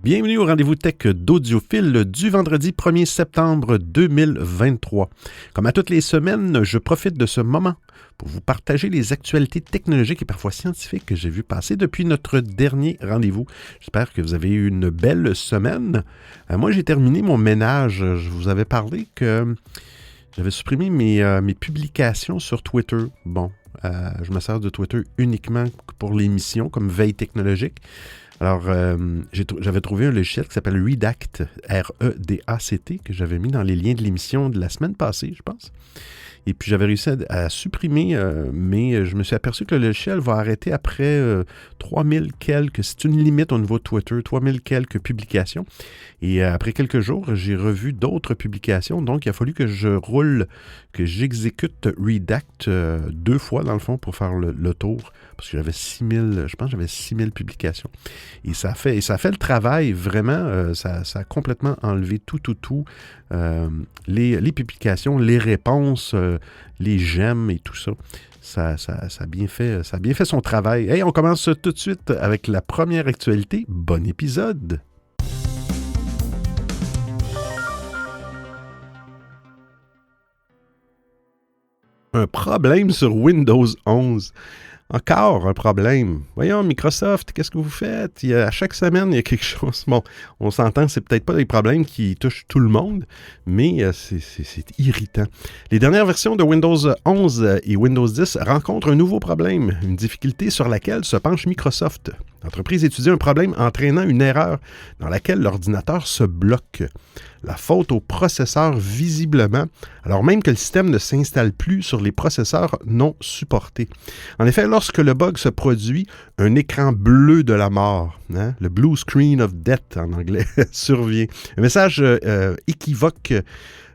Bienvenue au rendez-vous tech d'Audiophile du vendredi 1er septembre 2023. Comme à toutes les semaines, je profite de ce moment pour vous partager les actualités technologiques et parfois scientifiques que j'ai vues passer depuis notre dernier rendez-vous. J'espère que vous avez eu une belle semaine. Moi, j'ai terminé mon ménage. Je vous avais parlé que j'avais supprimé mes publications sur Twitter. Bon, je me sers de Twitter uniquement pour l'émission comme veille technologique. Alors, j'avais trouvé un logiciel qui s'appelle Redact, R-E-D-A-C-T, que j'avais mis dans les liens de l'émission de la semaine passée, je pense. Et puis, j'avais réussi à supprimer, mais je me suis aperçu que le logiciel va arrêter après 3000 quelques, c'est une limite au niveau de Twitter, 3000 quelques publications. Et après quelques jours, j'ai revu d'autres publications, donc il a fallu que j'exécute Redact 2 fois, dans le fond, pour faire le tour, parce que j'avais 6000 publications. Et ça a fait le travail, vraiment, ça a complètement enlevé tout, les publications, les réponses, les j'aime et tout ça. Ça a bien fait son travail. Hey, on commence tout de suite avec la première actualité. Bon épisode! Un problème sur Windows 11. Encore un problème. Voyons, Microsoft, qu'est-ce que vous faites? À chaque semaine, il y a quelque chose. Bon, on s'entend, c'est peut-être pas des problèmes qui touchent tout le monde, mais c'est irritant. Les dernières versions de Windows 11 et Windows 10 rencontrent un nouveau problème, une difficulté sur laquelle se penche Microsoft. L'entreprise étudie un problème entraînant une erreur dans laquelle l'ordinateur se bloque. La faute au processeur visiblement, alors même que le système ne s'installe plus sur les processeurs non supportés. En effet, lorsque le bug se produit, un écran bleu de la mort, le blue screen of death en anglais, survient. Un message équivoque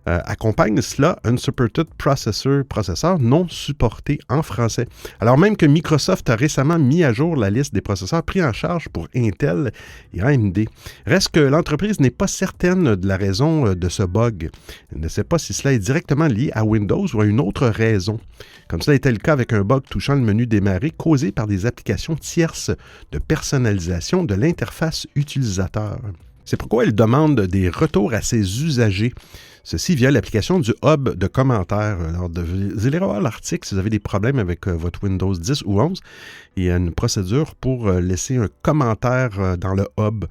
accompagne cela, Unsupported processeur non supporté en français. Alors même que Microsoft a récemment mis à jour la liste des processeurs pris en charge pour Intel et AMD. Reste que l'entreprise n'est pas certaine de la raison de ce bug. Elle ne sait pas si cela est directement lié à Windows ou à une autre raison. Comme cela était le cas avec un bug touchant le menu démarrer causé par des applications tierces de personnalisation de l'interface utilisateur. C'est pourquoi elle demande des retours à ses usagers. Ceci via l'application du hub de commentaires. Alors, vous allez revoir l'article si vous avez des problèmes avec votre Windows 10 ou 11. Il y a une procédure pour laisser un commentaire dans le hub.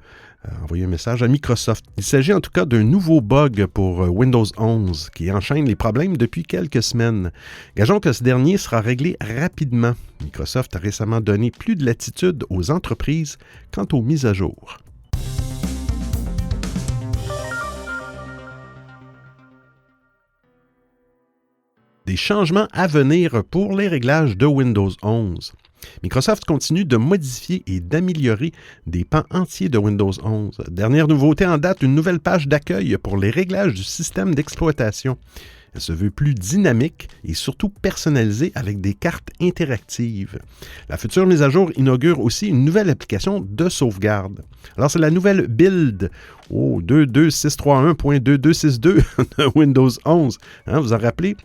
Envoyer un message à Microsoft. Il s'agit en tout cas d'un nouveau bug pour Windows 11 qui enchaîne les problèmes depuis quelques semaines. Gageons que ce dernier sera réglé rapidement. Microsoft a récemment donné plus de latitude aux entreprises quant aux mises à jour. Des changements à venir pour les réglages de Windows 11. Microsoft continue de modifier et d'améliorer des pans entiers de Windows 11. Dernière nouveauté en date, une nouvelle page d'accueil pour les réglages du système d'exploitation. Elle se veut plus dynamique et surtout personnalisée avec des cartes interactives. La future mise à jour inaugure aussi une nouvelle application de sauvegarde. Alors, c'est la nouvelle build 22631.2262 de Windows 11. Vous en rappelez?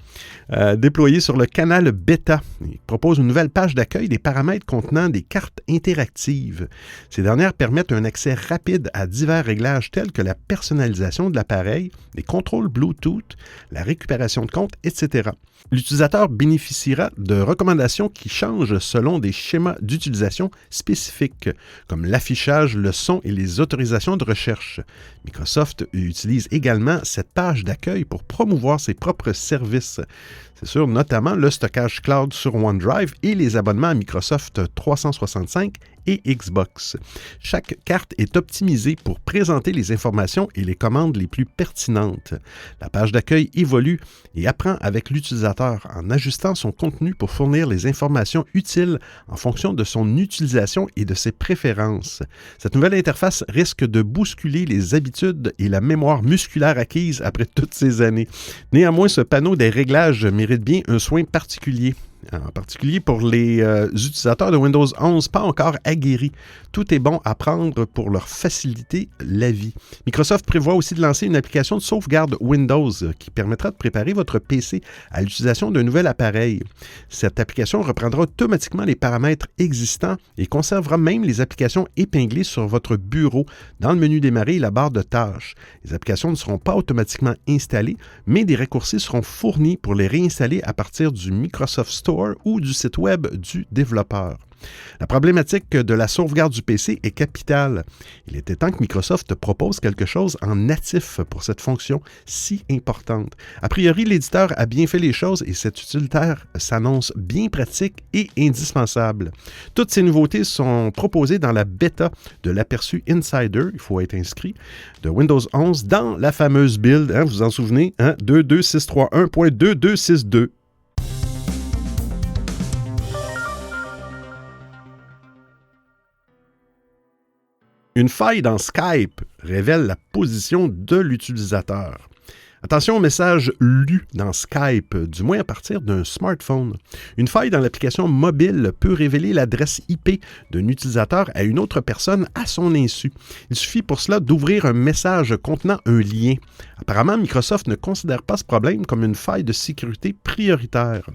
Déployé sur le canal bêta. Il propose une nouvelle page d'accueil des paramètres contenant des cartes interactives. Ces dernières permettent un accès rapide à divers réglages tels que la personnalisation de l'appareil, les contrôles Bluetooth, la récupération de compte, etc. L'utilisateur bénéficiera de recommandations qui changent selon des schémas d'utilisation spécifiques, comme l'affichage, le son et les autorisations de recherche. Microsoft utilise également cette page d'accueil pour promouvoir ses propres services. C'est sûr, notamment le stockage cloud sur OneDrive et les abonnements à Microsoft 365 et Xbox. Chaque carte est optimisée pour présenter les informations et les commandes les plus pertinentes. La page d'accueil évolue et apprend avec l'utilisateur en ajustant son contenu pour fournir les informations utiles en fonction de son utilisation et de ses préférences. Cette nouvelle interface risque de bousculer les habitudes et la mémoire musculaire acquise après toutes ces années. Néanmoins, ce panneau des réglages mérite bien un soin particulier. en particulier pour les utilisateurs de Windows 11 pas encore aguerris. Tout est bon à prendre pour leur faciliter la vie. Microsoft prévoit aussi de lancer une application de sauvegarde Windows qui permettra de préparer votre PC à l'utilisation d'un nouvel appareil. Cette application reprendra automatiquement les paramètres existants et conservera même les applications épinglées sur votre bureau dans le menu démarrer et la barre de tâches. Les applications ne seront pas automatiquement installées, mais des raccourcis seront fournis pour les réinstaller à partir du Microsoft Store ou du site web du développeur. La problématique de la sauvegarde du PC est capitale. Il était temps que Microsoft propose quelque chose en natif pour cette fonction si importante. A priori, l'éditeur a bien fait les choses et cet utilitaire s'annonce bien pratique et indispensable. Toutes ces nouveautés sont proposées dans la bêta de l'aperçu Insider, il faut être inscrit, de Windows 11 dans la fameuse build, vous vous en souvenez, 22631.2262. Une faille dans Skype révèle la position de l'utilisateur. Attention au message lu dans Skype, du moins à partir d'un smartphone. Une faille dans l'application mobile peut révéler l'adresse IP d'un utilisateur à une autre personne à son insu. Il suffit pour cela d'ouvrir un message contenant un lien. Apparemment, Microsoft ne considère pas ce problème comme une faille de sécurité prioritaire.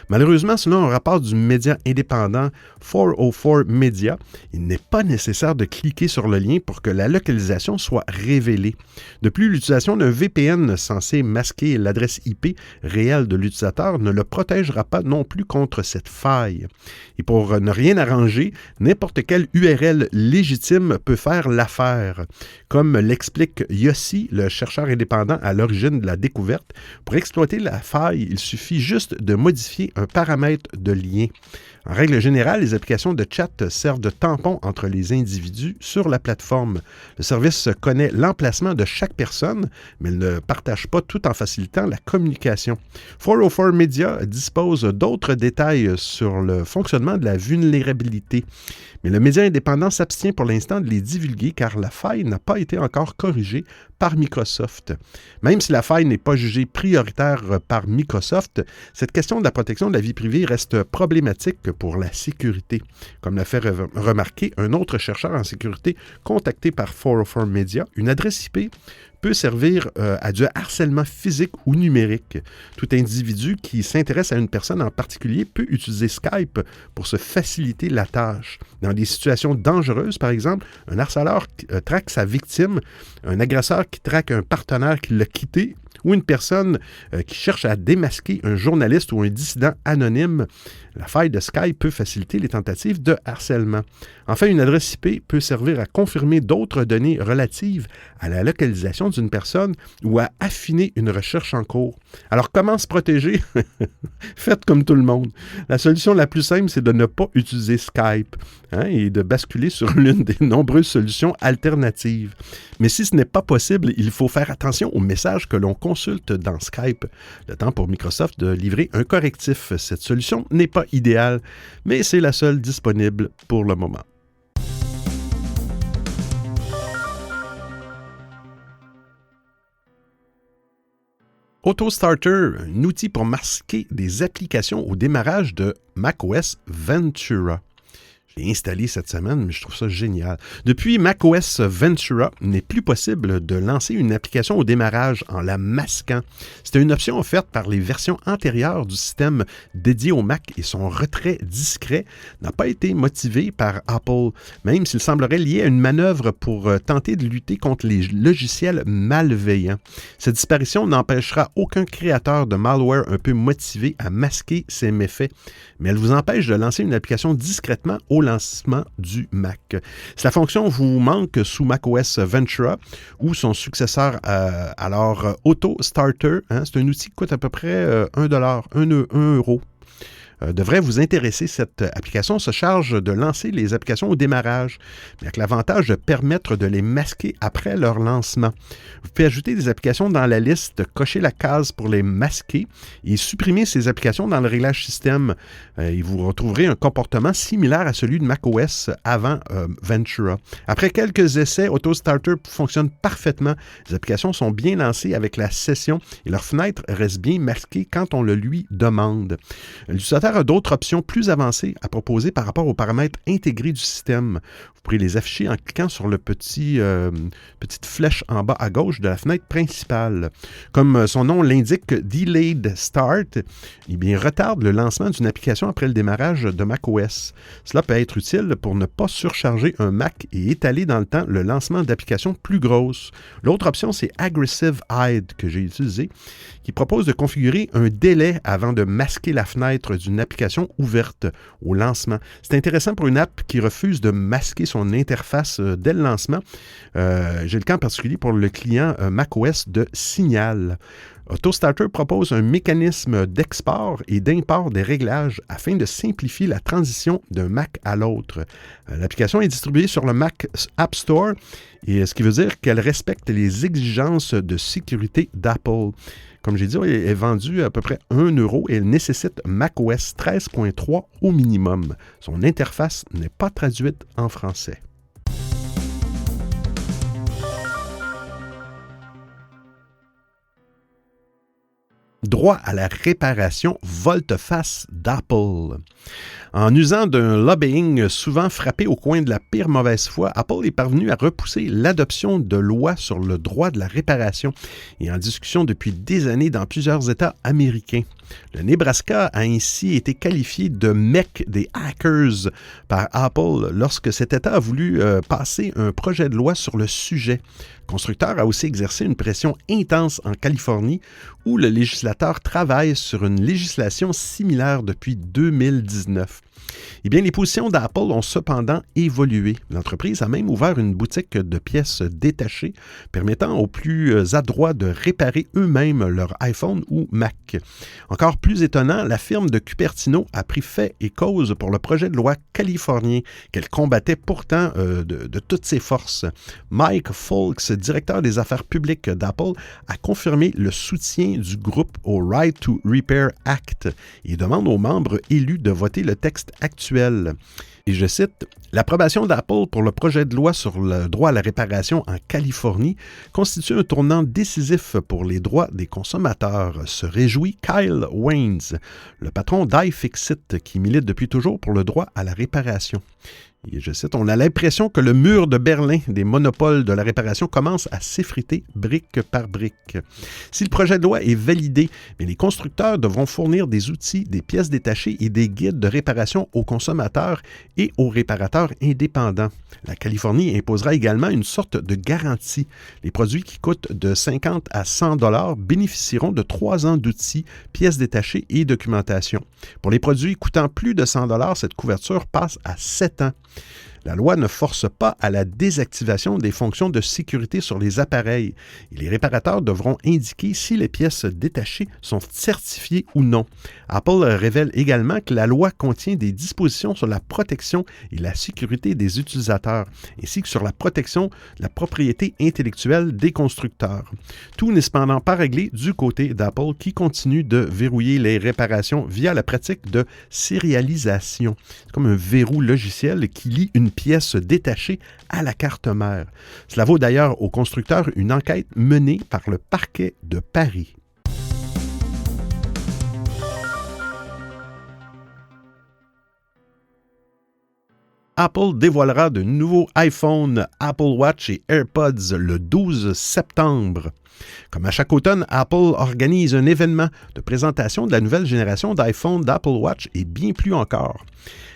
Malheureusement, selon un rapport du média indépendant 404 Media, il n'est pas nécessaire de cliquer sur le lien pour que la localisation soit révélée. De plus, l'utilisation d'un VPN censé masquer l'adresse IP réelle de l'utilisateur ne le protégera pas non plus contre cette faille. Et pour ne rien arranger, n'importe quelle URL légitime peut faire l'affaire. Comme l'explique Yossi, le chercheur indépendant à l'origine de la découverte, pour exploiter la faille, il suffit juste de modifier un paramètre de lien. En règle générale, les applications de chat servent de tampon entre les individus sur la plateforme. Le service connaît l'emplacement de chaque personne, mais il ne partage pas tout en facilitant la communication. 404 Media dispose d'autres détails sur le fonctionnement de la vulnérabilité, mais le média indépendant s'abstient pour l'instant de les divulguer car la faille n'a pas été encore corrigée par Microsoft. Même si la faille n'est pas jugée prioritaire par Microsoft, cette question de la protection de la vie privée reste problématique pour la sécurité, comme l'a fait remarquer un autre chercheur en sécurité contacté par 404 Media. Une adresse IP peut servir à du harcèlement physique ou numérique. Tout individu qui s'intéresse à une personne en particulier peut utiliser Skype pour se faciliter la tâche. Dans des situations dangereuses, par exemple, un harceleur traque sa victime, un agresseur qui traque un partenaire qui l'a quitté, ou une personne qui cherche à démasquer un journaliste ou un dissident anonyme, la faille de Skype peut faciliter les tentatives de harcèlement. Enfin, une adresse IP peut servir à confirmer d'autres données relatives à la localisation d'une personne ou à affiner une recherche en cours. Alors, comment se protéger? Faites comme tout le monde. La solution la plus simple, c'est de ne pas utiliser Skype et de basculer sur l'une des nombreuses solutions alternatives. Mais si ce n'est pas possible, il faut faire attention aux messages que l'on consulte dans Skype. Le temps pour Microsoft de livrer un correctif. Cette solution n'est pas idéale, mais c'est la seule disponible pour le moment. AutoStarter, un outil pour masquer des applications au démarrage de macOS Ventura. Je l'ai installé cette semaine, mais je trouve ça génial. Depuis macOS Ventura, il n'est plus possible de lancer une application au démarrage en la masquant. C'était une option offerte par les versions antérieures du système dédié au Mac et son retrait discret n'a pas été motivé par Apple, même s'il semblerait lié à une manœuvre pour tenter de lutter contre les logiciels malveillants. Cette disparition n'empêchera aucun créateur de malware un peu motivé à masquer ses méfaits, mais elle vous empêche de lancer une application discrètement au lancement du Mac. Si la fonction vous manque sous macOS Ventura ou son successeur, alors AutoStarter, c'est un outil qui coûte à peu près €1. Devrait vous intéresser. Cette application se charge de lancer les applications au démarrage, mais avec l'avantage de permettre de les masquer après leur lancement. Vous pouvez ajouter des applications dans la liste, cocher la case pour les masquer et supprimer ces applications dans le réglage système. Et vous retrouverez un comportement similaire à celui de macOS avant Ventura. Après quelques essais, AutoStarter fonctionne parfaitement. Les applications sont bien lancées avec la session et leur fenêtre reste bien masquée quand on le lui demande. L'utilisateur L'applicateur a d'autres options plus avancées à proposer par rapport aux paramètres intégrés du système. Vous pourrez les afficher en cliquant sur le petite flèche en bas à gauche de la fenêtre principale. Comme son nom l'indique, Delayed Start, retarde le lancement d'une application après le démarrage de macOS. Cela peut être utile pour ne pas surcharger un Mac et étaler dans le temps le lancement d'applications plus grosses. L'autre option, c'est Aggressive Hide, que j'ai utilisé, qui propose de configurer un délai avant de masquer la fenêtre d'une application ouverte au lancement. C'est intéressant pour une app qui refuse de masquer son interface dès le lancement. J'ai le cas en particulier pour le client macOS de Signal. AutoStarter propose un mécanisme d'export et d'import des réglages afin de simplifier la transition d'un Mac à l'autre. L'application est distribuée sur le Mac App Store, et ce qui veut dire qu'elle respecte les exigences de sécurité d'Apple. Comme j'ai dit, elle est vendue à peu près 1 € et elle nécessite macOS 13.3 au minimum. Son interface n'est pas traduite en français. Droit à la réparation volte-face d'Apple. En usant d'un lobbying souvent frappé au coin de la pire mauvaise foi, Apple est parvenu à repousser l'adoption de lois sur le droit de la réparation et en discussion depuis des années dans plusieurs États américains. Le Nebraska a ainsi été qualifié de mecque des hackers par Apple lorsque cet État a voulu passer un projet de loi sur le sujet. Le constructeur a aussi exercé une pression intense en Californie où le législateur travaille sur une législation similaire depuis 2019. Eh bien, les positions d'Apple ont cependant évolué. L'entreprise a même ouvert une boutique de pièces détachées permettant aux plus adroits de réparer eux-mêmes leur iPhone ou Mac. Encore plus étonnant, la firme de Cupertino a pris fait et cause pour le projet de loi californien qu'elle combattait pourtant de toutes ses forces. Mike Folks, directeur des affaires publiques d'Apple, a confirmé le soutien du groupe au Right to Repair Act et demande aux membres élus de voter le texte actuel. Et je cite, « L'approbation d'Apple pour le projet de loi sur le droit à la réparation en Californie constitue un tournant décisif pour les droits des consommateurs », se réjouit Kyle Waynes, le patron d'iFixit qui milite depuis toujours pour le droit à la réparation. Et je cite, « On a l'impression que le mur de Berlin des monopoles de la réparation commence à s'effriter brique par brique. Si le projet de loi est validé, les constructeurs devront fournir des outils, des pièces détachées et des guides de réparation aux consommateurs et aux réparateurs indépendants. La Californie imposera également une sorte de garantie. Les produits qui coûtent de 50 à 100 $ bénéficieront de 3 ans d'outils, pièces détachées et documentation. Pour les produits coûtant plus de 100 $, cette couverture passe à 7 ans. La loi ne force pas à la désactivation des fonctions de sécurité sur les appareils et les réparateurs devront indiquer si les pièces détachées sont certifiées ou non. Apple révèle également que la loi contient des dispositions sur la protection et la sécurité des utilisateurs, ainsi que sur la protection de la propriété intellectuelle des constructeurs. Tout n'est cependant pas réglé du côté d'Apple qui continue de verrouiller les réparations via la pratique de sérialisation. C'est comme un verrou logiciel qui lie une pièce détachée à la carte mère. Cela vaut d'ailleurs aux constructeurs une enquête menée par le parquet de Paris. Apple dévoilera de nouveaux iPhone, Apple Watch et AirPods le 12 septembre. Comme à chaque automne, Apple organise un événement de présentation de la nouvelle génération d'iPhone, d'Apple Watch et bien plus encore.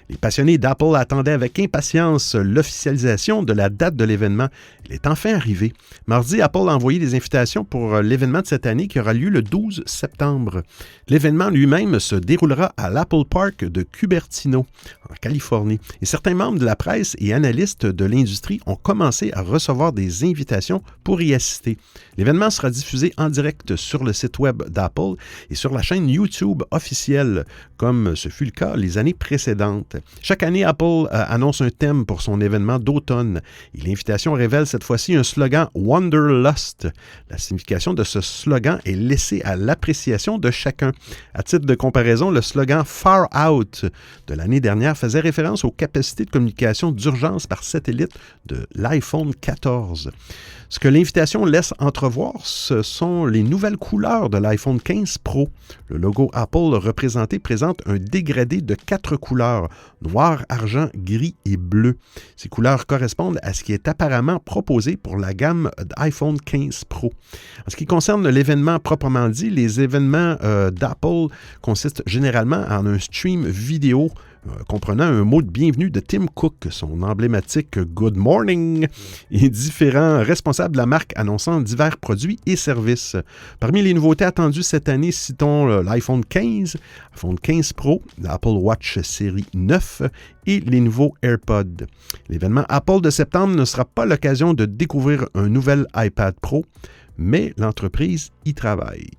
Les passionnés d'Apple attendaient avec impatience l'officialisation de la date de l'événement. Elle est enfin arrivée. Mardi, Apple a envoyé des invitations pour l'événement de cette année qui aura lieu le 12 septembre. L'événement lui-même se déroulera à l'Apple Park de Cupertino, en Californie. Et certains membres de la presse et analystes de l'industrie ont commencé à recevoir des invitations pour y assister. L'événement sera diffusé en direct sur le site web d'Apple et sur la chaîne YouTube officielle, comme ce fut le cas les années précédentes. Chaque année, Apple annonce un thème pour son événement d'automne et l'invitation révèle cette fois-ci un slogan « Wanderlust ». La signification de ce slogan est laissée à l'appréciation de chacun. À titre de comparaison, le slogan « Far Out » de l'année dernière faisait référence aux capacités de communication d'urgence par satellite de l'iPhone 14. Ce que l'invitation laisse entrevoir, encore, ce sont les nouvelles couleurs de l'iPhone 15 Pro. Le logo Apple représenté présente un dégradé de 4 couleurs, noir, argent, gris et bleu. Ces couleurs correspondent à ce qui est apparemment proposé pour la gamme d'iPhone 15 Pro. En ce qui concerne l'événement proprement dit, les événements d'Apple consistent généralement en un stream vidéo comprenant un mot de bienvenue de Tim Cook, son emblématique Good Morning, et différents responsables de la marque annonçant divers produits et services. Parmi les nouveautés attendues cette année, citons l'iPhone 15, iPhone 15 Pro, l'Apple Watch série 9 et les nouveaux AirPods. L'événement Apple de septembre ne sera pas l'occasion de découvrir un nouvel iPad Pro, mais l'entreprise y travaille.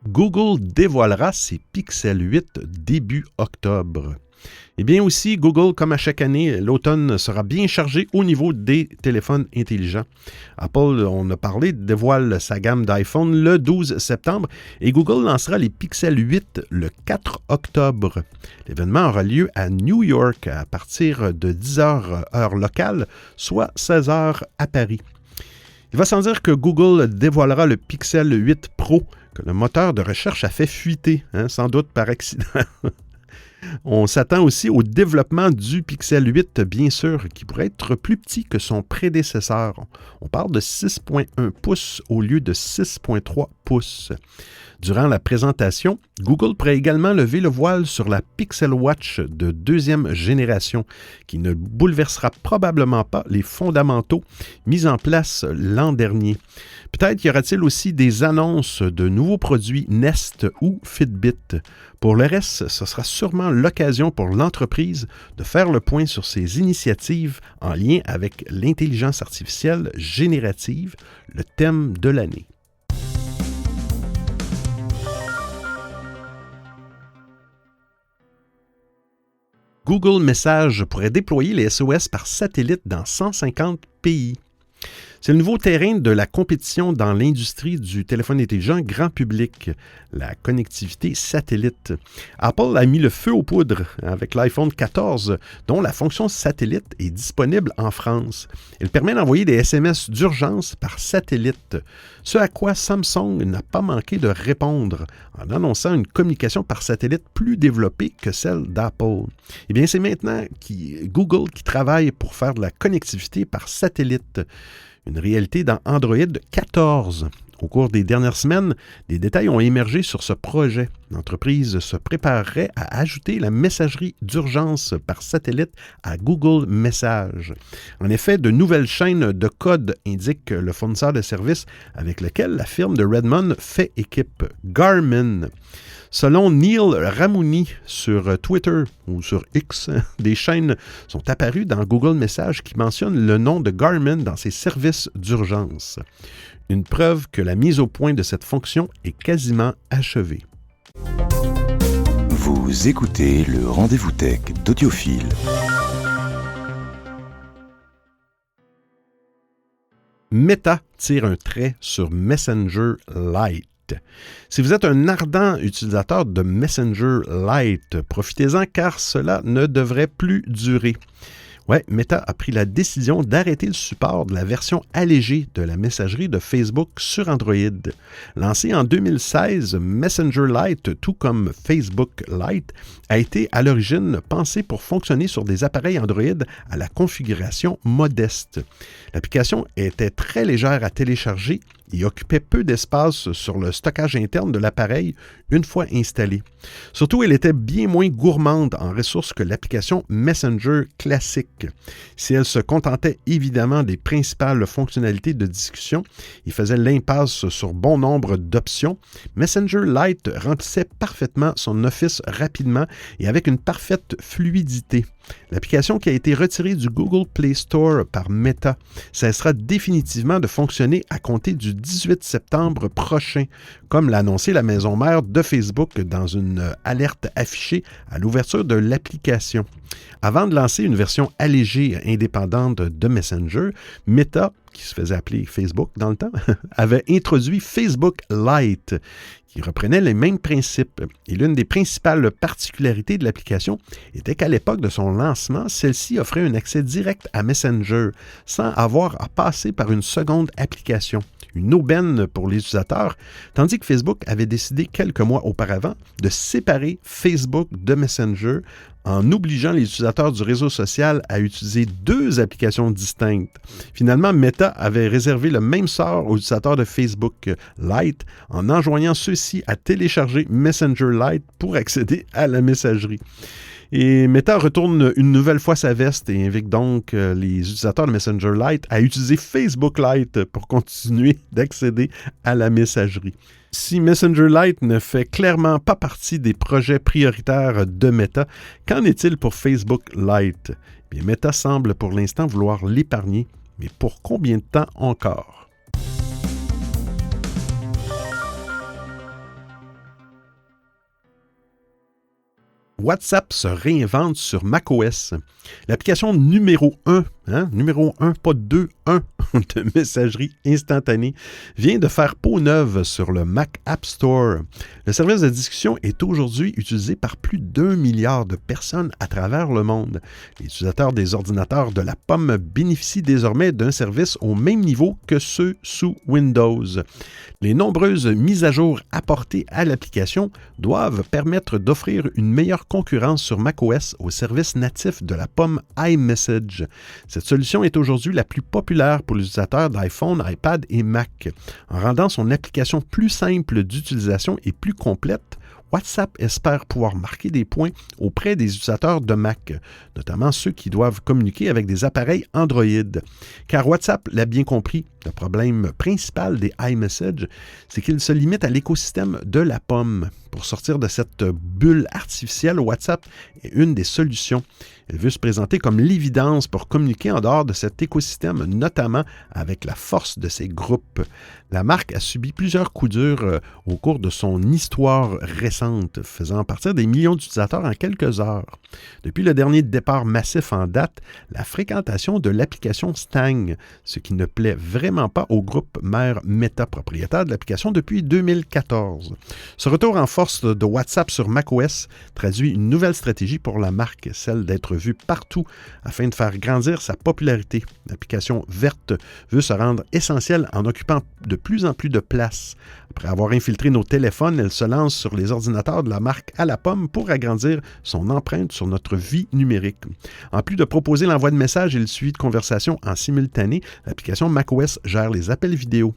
Google dévoilera ses Pixel 8 début octobre. Et bien aussi, Google, comme à chaque année, l'automne sera bien chargé au niveau des téléphones intelligents. Apple, on a parlé, dévoile sa gamme d'iPhone le 12 septembre et Google lancera les Pixel 8 le 4 octobre. L'événement aura lieu à New York à partir de 10h heure locale, soit 16h à Paris. Il va sans dire que Google dévoilera le Pixel 8 Pro que le moteur de recherche a fait fuiter, sans doute par accident. On s'attend aussi au développement du Pixel 8, bien sûr, qui pourrait être plus petit que son prédécesseur. On parle de 6,1 pouces au lieu de 6,3 pouces. Durant la présentation, Google pourrait également lever le voile sur la Pixel Watch de deuxième génération, qui ne bouleversera probablement pas les fondamentaux mis en place l'an dernier. Peut-être y aura-t-il aussi des annonces de nouveaux produits Nest ou Fitbit. Pour le reste, ce sera sûrement l'occasion pour l'entreprise de faire le point sur ses initiatives en lien avec l'intelligence artificielle générative, le thème de l'année. Google Messages pourrait déployer les SOS par satellite dans 150 pays. C'est le nouveau terrain de la compétition dans l'industrie du téléphone intelligent grand public, la connectivité satellite. Apple a mis le feu aux poudres avec l'iPhone 14, dont la fonction satellite est disponible en France. Elle permet d'envoyer des SMS d'urgence par satellite, ce à quoi Samsung n'a pas manqué de répondre en annonçant une communication par satellite plus développée que celle d'Apple. Eh bien, c'est maintenant Google qui travaille pour faire de la connectivité par satellite. Une réalité dans Android 14. Au cours des dernières semaines, des détails ont émergé sur ce projet. L'entreprise se préparerait à ajouter la messagerie d'urgence par satellite à Google Messages. En effet, de nouvelles chaînes de code indiquent le fournisseur de services avec lequel la firme de Redmond fait équipe, Garmin. Selon Neil Ramouni sur Twitter ou sur X, des chaînes sont apparues dans Google Messages qui mentionnent le nom de Garmin dans ses services d'urgence. Une preuve que la mise au point de cette fonction est quasiment achevée. Vous écoutez le Rendez-vous Tech d'Audiophile. Meta tire un trait sur Messenger Lite. Si vous êtes un ardent utilisateur de Messenger Lite, profitez-en car cela ne devrait plus durer. Ouais, Meta a pris la décision d'arrêter le support de la version allégée de la messagerie de Facebook sur Android. Lancé en 2016, Messenger Lite, tout comme Facebook Lite, a été à l'origine pensé pour fonctionner sur des appareils Android à la configuration modeste. L'application était très légère à télécharger et occupait peu d'espace sur le stockage interne de l'appareil une fois installé. Surtout, elle était bien moins gourmande en ressources que l'application Messenger classique. Si elle se contentait évidemment des principales fonctionnalités de discussion et faisait l'impasse sur bon nombre d'options, Messenger Lite remplissait parfaitement son office rapidement et avec une parfaite fluidité. L'application qui a été retirée du Google Play Store par Meta cessera définitivement de fonctionner à compter du 18 septembre prochain, comme l'a annoncé la maison mère de Facebook dans une alerte affichée à l'ouverture de l'application. Avant de lancer une version allégée indépendante de Messenger, Meta, qui se faisait appeler Facebook dans le temps, avait introduit Facebook Lite, qui reprenait les mêmes principes. Et l'une des principales particularités de l'application était qu'à l'époque de son lancement, celle-ci offrait un accès direct à Messenger, sans avoir à passer par une seconde application. Une aubaine pour les utilisateurs, tandis que Facebook avait décidé quelques mois auparavant de séparer Facebook de Messenger en obligeant les utilisateurs du réseau social à utiliser deux applications distinctes. Finalement, Meta avait réservé le même sort aux utilisateurs de Facebook Lite en enjoignant ceux-ci à télécharger Messenger Lite pour accéder à la messagerie. Et Meta retourne une nouvelle fois sa veste et invite donc les utilisateurs de Messenger Lite à utiliser Facebook Lite pour continuer d'accéder à la messagerie. Si Messenger Lite ne fait clairement pas partie des projets prioritaires de Meta, qu'en est-il pour Facebook Lite? Bien, Meta semble pour l'instant vouloir l'épargner, mais pour combien de temps encore? WhatsApp se réinvente sur macOS. L'application numéro 1, numéro 1, pas 2, 1 de messagerie instantanée, vient de faire peau neuve sur le Mac App Store. Le service de discussion est aujourd'hui utilisé par plus d'1 milliard de personnes à travers le monde. Les utilisateurs des ordinateurs de la pomme bénéficient désormais d'un service au même niveau que ceux sous Windows. Les nombreuses mises à jour apportées à l'application doivent permettre d'offrir une meilleure concurrence sur macOS au service natif de la pomme iMessage. Cette solution est aujourd'hui la plus populaire pour les utilisateurs d'iPhone, iPad et Mac. En rendant son application plus simple d'utilisation et plus complète, WhatsApp espère pouvoir marquer des points auprès des utilisateurs de Mac, notamment ceux qui doivent communiquer avec des appareils Android. Car WhatsApp l'a bien compris, le problème principal des iMessage, c'est qu'il se limite à l'écosystème de la pomme. Pour sortir de cette bulle artificielle, WhatsApp est une des solutions. Elle veut se présenter comme l'évidence pour communiquer en dehors de cet écosystème, notamment avec la force de ses groupes. La marque a subi plusieurs coups durs au cours de son histoire récente, faisant partir des millions d'utilisateurs en quelques heures. Depuis le dernier départ massif en date, la fréquentation de l'application stagne, ce qui ne plaît vraiment pas au groupe mère Meta, propriétaire de l'application depuis 2014. Ce retour en force de WhatsApp sur macOS traduit une nouvelle stratégie pour la marque, celle d'être vue partout afin de faire grandir sa popularité. L'application verte veut se rendre essentielle en occupant de plus en plus de place. Après avoir infiltré nos téléphones, elle se lance sur les ordinateurs de la marque à la pomme pour agrandir son empreinte sur notre vie numérique. En plus de proposer l'envoi de messages et le suivi de conversations en simultané, l'application macOS gère les appels vidéo.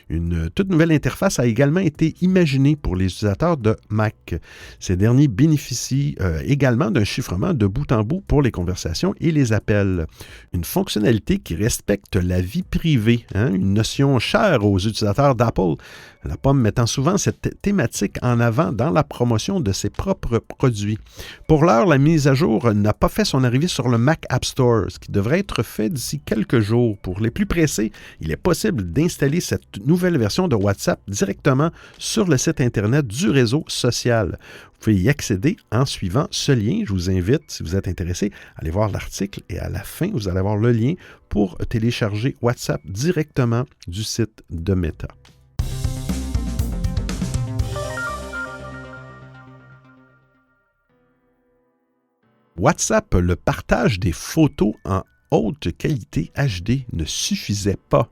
Une toute nouvelle interface a également été imaginée pour les utilisateurs de Mac. Ces derniers bénéficient également d'un chiffrement de bout en bout pour les conversations et les appels. Une fonctionnalité qui respecte la vie privée, une notion chère aux utilisateurs d'Apple. La pomme mettant souvent cette thématique en avant dans la promotion de ses propres produits. Pour l'heure, la mise à jour n'a pas fait son arrivée sur le Mac App Store, ce qui devrait être fait d'ici quelques jours. Pour les plus pressés, il est possible d'installer cette nouvelle version de WhatsApp directement sur le site Internet du réseau social. Vous pouvez y accéder en suivant ce lien. Je vous invite, si vous êtes intéressé, à aller voir l'article et à la fin, vous allez avoir le lien pour télécharger WhatsApp directement du site de Meta. WhatsApp, le partage des photos en haute qualité HD ne suffisait pas.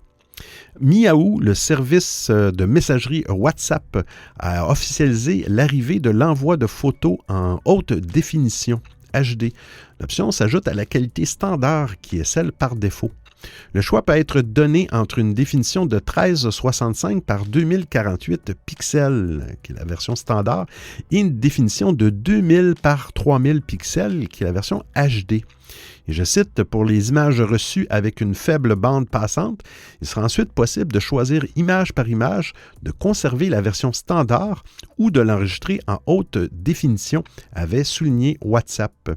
Miaou, le service de messagerie WhatsApp, a officialisé l'arrivée de l'envoi de photos en haute définition HD. L'option s'ajoute à la qualité standard qui est celle par défaut. Le choix peut être donné entre une définition de 1365 par 2048 pixels, qui est la version standard, et une définition de 2000 par 3000 pixels, qui est la version HD. Et je cite, pour les images reçues avec une faible bande passante, il sera ensuite possible de choisir image par image, de conserver la version standard ou de l'enregistrer en haute définition, avait souligné WhatsApp.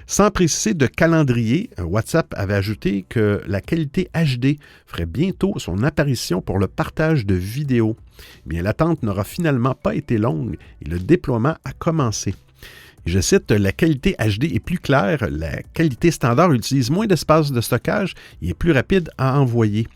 Sans préciser de calendrier, WhatsApp avait ajouté que la qualité HD ferait bientôt son apparition pour le partage de vidéos. Bien, l'attente n'aura finalement pas été longue et le déploiement a commencé. Je cite, la qualité HD est plus claire, la qualité standard utilise moins d'espace de stockage et est plus rapide à envoyer.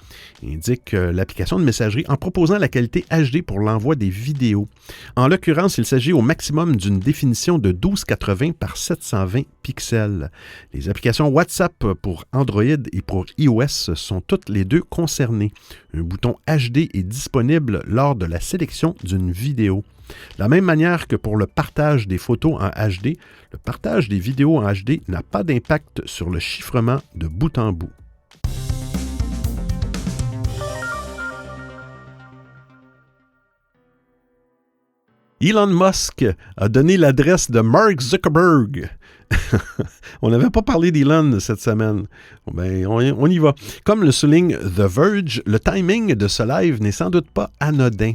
Il indique l'application de messagerie en proposant la qualité HD pour l'envoi des vidéos. En l'occurrence, il s'agit au maximum d'une définition de 1280 par 720 pixels. Les applications WhatsApp pour Android et pour iOS sont toutes les deux concernées. Un bouton HD est disponible lors de la sélection d'une vidéo. De la même manière que pour le partage des photos en HD, le partage des vidéos en HD n'a pas d'impact sur le chiffrement de bout en bout. Elon Musk a donné l'adresse de Mark Zuckerberg. On n'avait pas parlé d'Elon cette semaine. Ben, on y va. Comme le souligne The Verge, le timing de ce live n'est sans doute pas anodin.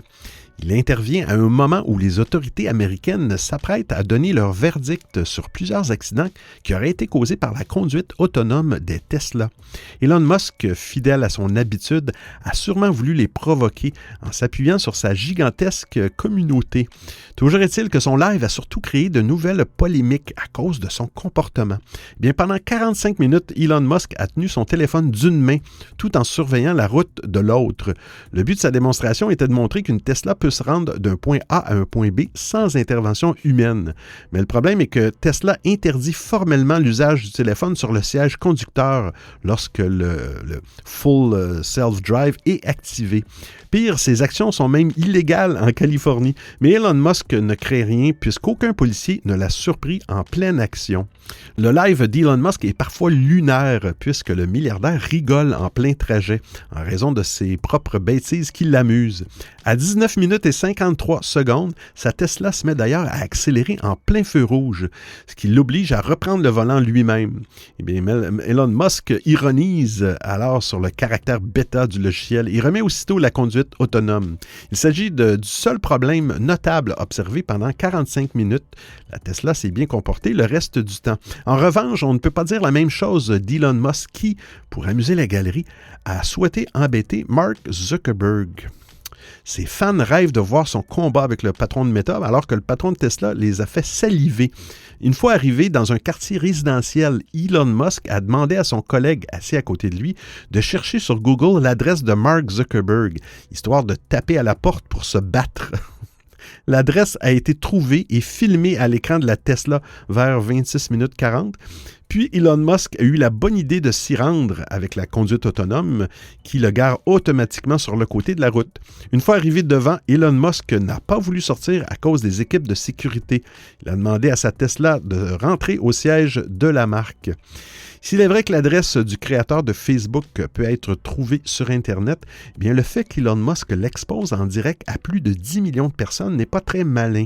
Il intervient à un moment où les autorités américaines s'apprêtent à donner leur verdict sur plusieurs accidents qui auraient été causés par la conduite autonome des Tesla. Elon Musk, fidèle à son habitude, a sûrement voulu les provoquer en s'appuyant sur sa gigantesque communauté. Toujours est-il que son live a surtout créé de nouvelles polémiques à cause de son comportement. Bien, pendant 45 minutes, Elon Musk a tenu son téléphone d'une main tout en surveillant la route de l'autre. Le but de sa démonstration était de montrer qu'une Tesla peut se rendre d'un point A à un point B sans intervention humaine. Mais le problème est que Tesla interdit formellement l'usage du téléphone sur le siège conducteur lorsque le Full Self-Drive est activé. Pire, ces actions sont même illégales en Californie, mais Elon Musk ne crée rien puisqu'aucun policier ne l'a surpris en pleine action. Le live d'Elon Musk est parfois lunaire puisque le milliardaire rigole en plein trajet en raison de ses propres bêtises qui l'amusent. À 19 minutes et 53 secondes, sa Tesla se met d'ailleurs à accélérer en plein feu rouge, ce qui l'oblige à reprendre le volant lui-même. Eh bien, Elon Musk ironise alors sur le caractère bêta du logiciel et remet aussitôt la conduite autonome. Il s'agit du seul problème notable observé pendant 45 minutes. La Tesla s'est bien comportée le reste du temps. En revanche, on ne peut pas dire la même chose d'Elon Musk qui, pour amuser la galerie, a souhaité embêter Mark Zuckerberg. Ses fans rêvent de voir son combat avec le patron de Meta, alors que le patron de Tesla les a fait saliver. Une fois arrivé dans un quartier résidentiel, Elon Musk a demandé à son collègue assis à côté de lui de chercher sur Google l'adresse de Mark Zuckerberg, histoire de taper à la porte pour se battre. L'adresse a été trouvée et filmée à l'écran de la Tesla vers 26 minutes 40. Puis Elon Musk a eu la bonne idée de s'y rendre avec la conduite autonome qui le gare automatiquement sur le côté de la route. Une fois arrivé devant, Elon Musk n'a pas voulu sortir à cause des équipes de sécurité. Il a demandé à sa Tesla de rentrer au siège de la marque. S'il est vrai que l'adresse du créateur de Facebook peut être trouvée sur Internet, eh bien le fait qu'Elon Musk l'expose en direct à plus de 10 millions de personnes n'est pas très malin.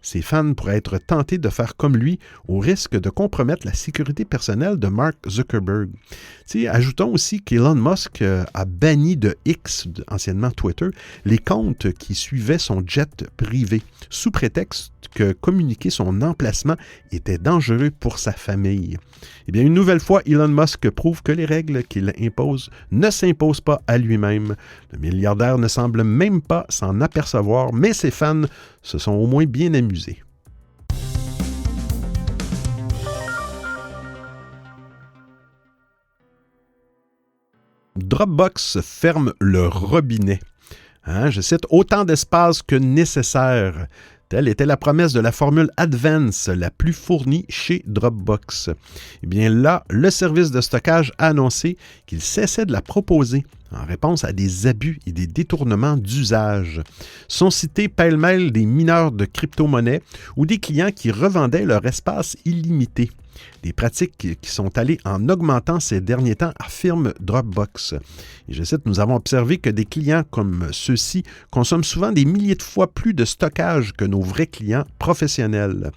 Ses fans pourraient être tentés de faire comme lui au risque de compromettre la sécurité personnelle de Mark Zuckerberg. Ajoutons aussi qu'Elon Musk a banni de X, anciennement Twitter, les comptes qui suivaient son jet privé, sous prétexte que communiquer son emplacement était dangereux pour sa famille. Eh bien, une nouvelle fois, Elon Musk prouve que les règles qu'il impose ne s'imposent pas à lui-même. Le milliardaire ne semble même pas s'en apercevoir, mais ses fans se sont au moins bien amusés. Dropbox ferme le robinet. Je cite, « Autant d'espace que nécessaire ». Telle était la promesse de la formule Advance, la plus fournie chez Dropbox. Eh bien là, le service de stockage a annoncé qu'il cessait de la proposer en réponse à des abus et des détournements d'usage. Sont cités pêle-mêle des mineurs de crypto-monnaies ou des clients qui revendaient leur espace illimité. Des pratiques qui sont allées en augmentant ces derniers temps, affirme Dropbox. Et je cite, « Nous avons observé que des clients comme ceux-ci consomment souvent des milliers de fois plus de stockage que nos vrais clients professionnels.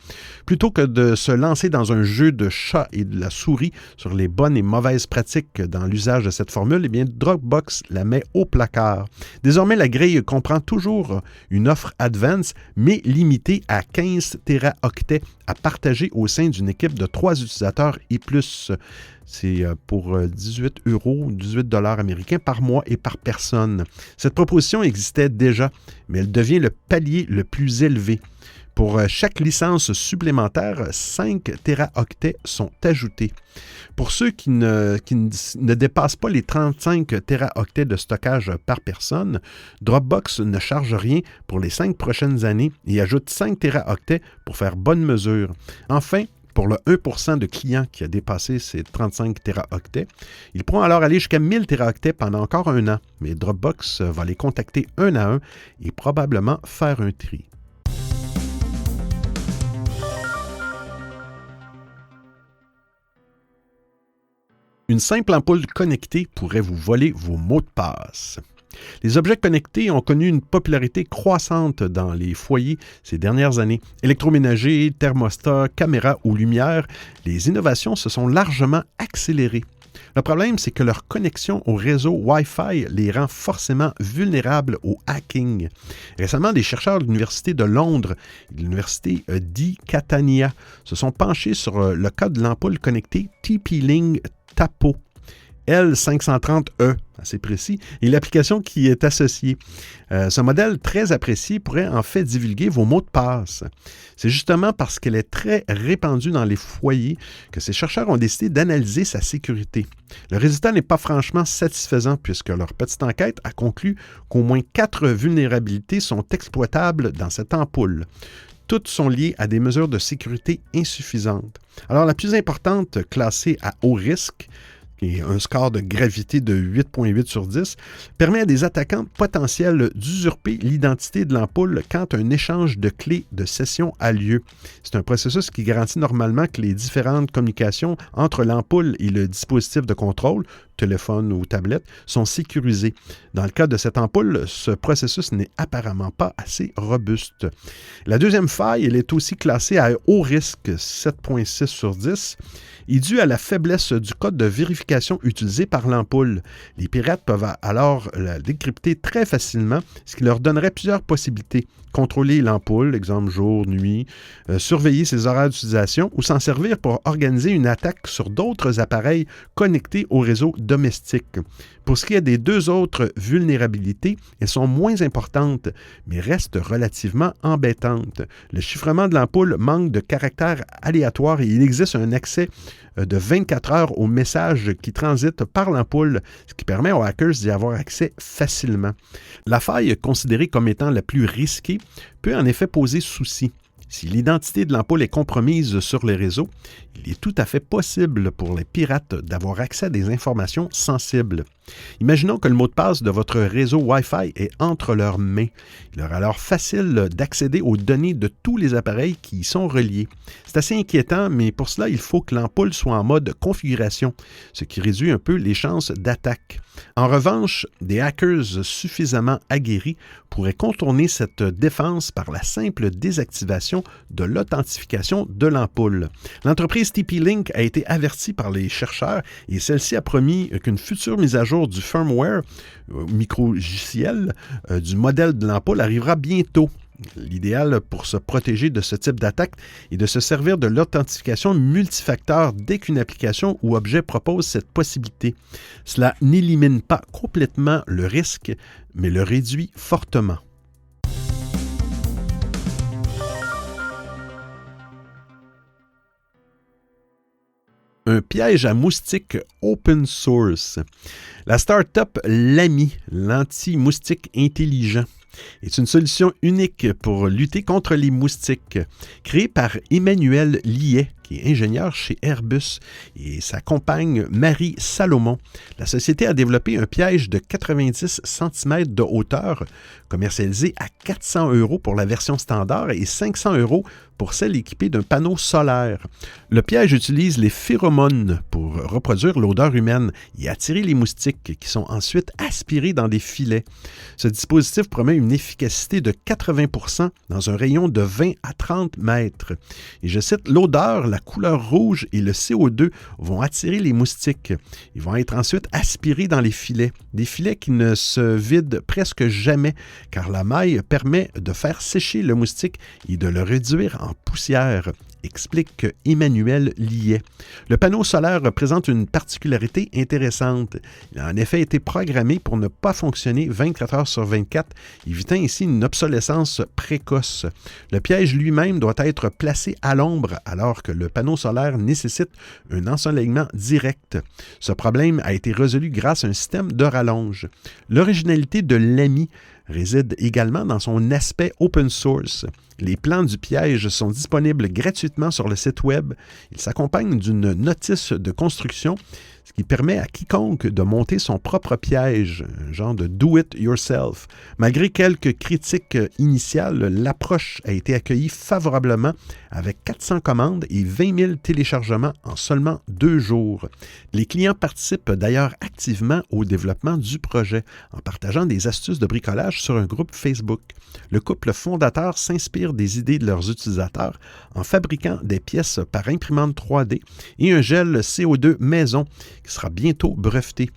Plutôt que de se lancer dans un jeu de chat et de la souris sur les bonnes et mauvaises pratiques dans l'usage de cette formule, eh bien Dropbox la met au placard. Désormais, la grille comprend toujours une offre Advance, mais limitée à 15 téraoctets à partager au sein d'une équipe de 3 utilisateurs et plus. C'est pour 18 $ américains par mois et par personne. Cette proposition existait déjà, mais elle devient le palier le plus élevé. Pour chaque licence supplémentaire, 5 téraoctets sont ajoutés. Pour ceux qui ne dépassent pas les 35 téraoctets de stockage par personne, Dropbox ne charge rien pour les 5 prochaines années et ajoute 5 téraoctets pour faire bonne mesure. Enfin, pour le 1% de clients qui a dépassé ces 35 téraoctets, ils pourront alors aller jusqu'à 1000 téraoctets pendant encore un an, mais Dropbox va les contacter un à un et probablement faire un tri. Une simple ampoule connectée pourrait vous voler vos mots de passe. Les objets connectés ont connu une popularité croissante dans les foyers ces dernières années. Électroménager, thermostat, caméra ou lumière, les innovations se sont largement accélérées. Le problème, c'est que leur connexion au réseau Wi-Fi les rend forcément vulnérables au hacking. Récemment, des chercheurs de l'Université de Londres et de l'Université di Catania se sont penchés sur le cas de l'ampoule connectée TP-Link Tapo L530E, assez précis, et l'application qui est associée. Ce modèle très apprécié pourrait en fait divulguer vos mots de passe. C'est justement parce qu'elle est très répandue dans les foyers que ces chercheurs ont décidé d'analyser sa sécurité. Le résultat n'est pas franchement satisfaisant puisque leur petite enquête a conclu qu'au moins 4 vulnérabilités sont exploitables dans cette ampoule. Toutes sont liées à des mesures de sécurité insuffisantes. Alors la plus importante, classée à haut risque, et un score de gravité de 8,8 sur 10, permet à des attaquants potentiels d'usurper l'identité de l'ampoule quand un échange de clés de session a lieu. C'est un processus qui garantit normalement que les différentes communications entre l'ampoule et le dispositif de contrôle, téléphone ou tablette, sont sécurisées. Dans le cas de cette ampoule, ce processus n'est apparemment pas assez robuste. La deuxième faille, elle est aussi classée à haut risque, 7,6 sur 10, est due à la faiblesse du code de vérification utilisé par l'ampoule. Les pirates peuvent alors la décrypter très facilement, ce qui leur donnerait plusieurs possibilités. Contrôler l'ampoule, exemple jour, nuit, surveiller ses horaires d'utilisation ou s'en servir pour organiser une attaque sur d'autres appareils connectés au réseau domestique. Pour ce qui est des 2 autres vulnérabilités, elles sont moins importantes, mais restent relativement embêtantes. Le chiffrement de l'ampoule manque de caractère aléatoire et il existe un accès de 24 heures aux messages qui transitent par l'ampoule, ce qui permet aux hackers d'y avoir accès facilement. La faille, considérée comme étant la plus risquée, peut en effet poser souci. Si l'identité de l'ampoule est compromise sur les réseaux, il est tout à fait possible pour les pirates d'avoir accès à des informations sensibles. Imaginons que le mot de passe de votre réseau Wi-Fi est entre leurs mains. Il leur est alors facile d'accéder aux données de tous les appareils qui y sont reliés. C'est assez inquiétant, mais pour cela, il faut que l'ampoule soit en mode configuration, ce qui réduit un peu les chances d'attaque. En revanche, des hackers suffisamment aguerris pourraient contourner cette défense par la simple désactivation de l'authentification de l'ampoule. L'entreprise TP-Link a été avertie par les chercheurs et celle-ci a promis qu'une future mise à jour du firmware, micro-logiciel, du modèle de l'ampoule arrivera bientôt. L'idéal pour se protéger de ce type d'attaque est de se servir de l'authentification multifacteur dès qu'une application ou objet propose cette possibilité. Cela n'élimine pas complètement le risque, mais le réduit fortement. Un piège à moustiques open source. La start-up Lamy, l'anti-moustique intelligent, est une solution unique pour lutter contre les moustiques. Créée par Emmanuel Liet, qui est ingénieur chez Airbus, et sa compagne Marie Salomon, la société a développé un piège de 90 cm de hauteur, commercialisé à 400 € pour la version standard et 500 € pour celle équipée d'un panneau solaire. Le piège utilise les phéromones pour reproduire l'odeur humaine et attirer les moustiques qui sont ensuite aspirés dans des filets. Ce dispositif promet une efficacité de 80% dans un rayon de 20 à 30 mètres. Et je cite, l'odeur, la couleur rouge et le CO2 vont attirer les moustiques. Ils vont être ensuite aspirés dans les filets. Des filets qui ne se vident presque jamais car la maille permet de faire sécher le moustique et de le réduire en en poussière, explique Emmanuel Liet. Le panneau solaire présente une particularité intéressante. Il a en effet été programmé pour ne pas fonctionner 24 heures sur 24, évitant ainsi une obsolescence précoce. Le piège lui-même doit être placé à l'ombre alors que le panneau solaire nécessite un ensoleillement direct. Ce problème a été résolu grâce à un système de rallonge. L'originalité de l'AMI réside également dans son aspect open source. Les plans du piège sont disponibles gratuitement sur le site web. Ils s'accompagnent d'une notice de construction, ce qui permet à quiconque de monter son propre piège, un genre de do-it-yourself. Malgré quelques critiques initiales, l'approche a été accueillie favorablement avec 400 commandes et 20 000 téléchargements en seulement 2 jours. Les clients participent d'ailleurs activement au développement du projet en partageant des astuces de bricolage sur un groupe Facebook. Le couple fondateur s'inspire des idées de leurs utilisateurs en fabriquant des pièces par imprimante 3D et un gel CO2 maison qui sera bientôt breveté.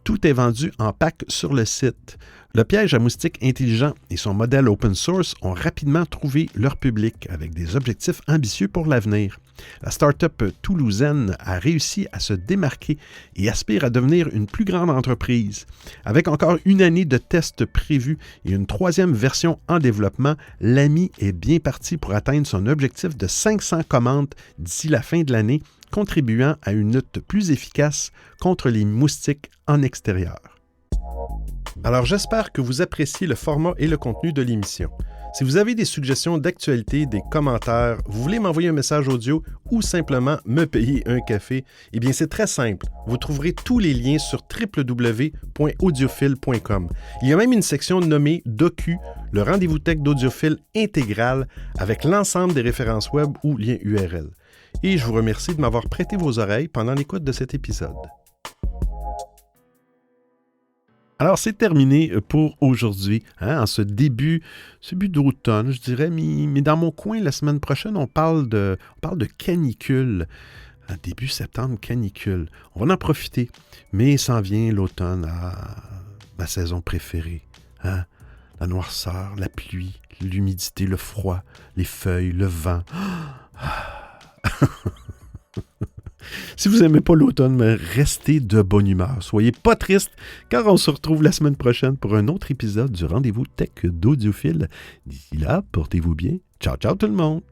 Tout est vendu en pack sur le site. Le piège à moustiques intelligent et son modèle open source ont rapidement trouvé leur public avec des objectifs ambitieux pour l'avenir. La start-up toulousaine a réussi à se démarquer et aspire à devenir une plus grande entreprise. Avec encore une année de tests prévus et une 3e version en développement, l'AMI est bien parti pour atteindre son objectif de 500 commandes d'ici la fin de l'année, contribuant à une lutte plus efficace contre les moustiques en extérieur. Alors j'espère que vous appréciez le format et le contenu de l'émission. Si vous avez des suggestions d'actualité, des commentaires, vous voulez m'envoyer un message audio ou simplement me payer un café, eh bien c'est très simple. Vous trouverez tous les liens sur www.audiophile.com. Il y a même une section nommée Docu, le rendez-vous tech d'Audiophile intégral avec l'ensemble des références web ou liens URL. Et je vous remercie de m'avoir prêté vos oreilles pendant l'écoute de cet épisode. Alors, c'est terminé pour aujourd'hui, en ce début d'automne, je dirais, mais dans mon coin, la semaine prochaine, on parle de canicule. Début septembre, canicule. On va en profiter, mais s'en vient l'automne, ma saison préférée. La noirceur, la pluie, l'humidité, le froid, les feuilles, le vent. Si vous n'aimez pas l'automne, mais restez de bonne humeur. Soyez pas tristes, car on se retrouve la semaine prochaine pour un autre épisode du Rendez-vous Tech d'Audiophile. D'ici là, portez-vous bien. Ciao, ciao tout le monde!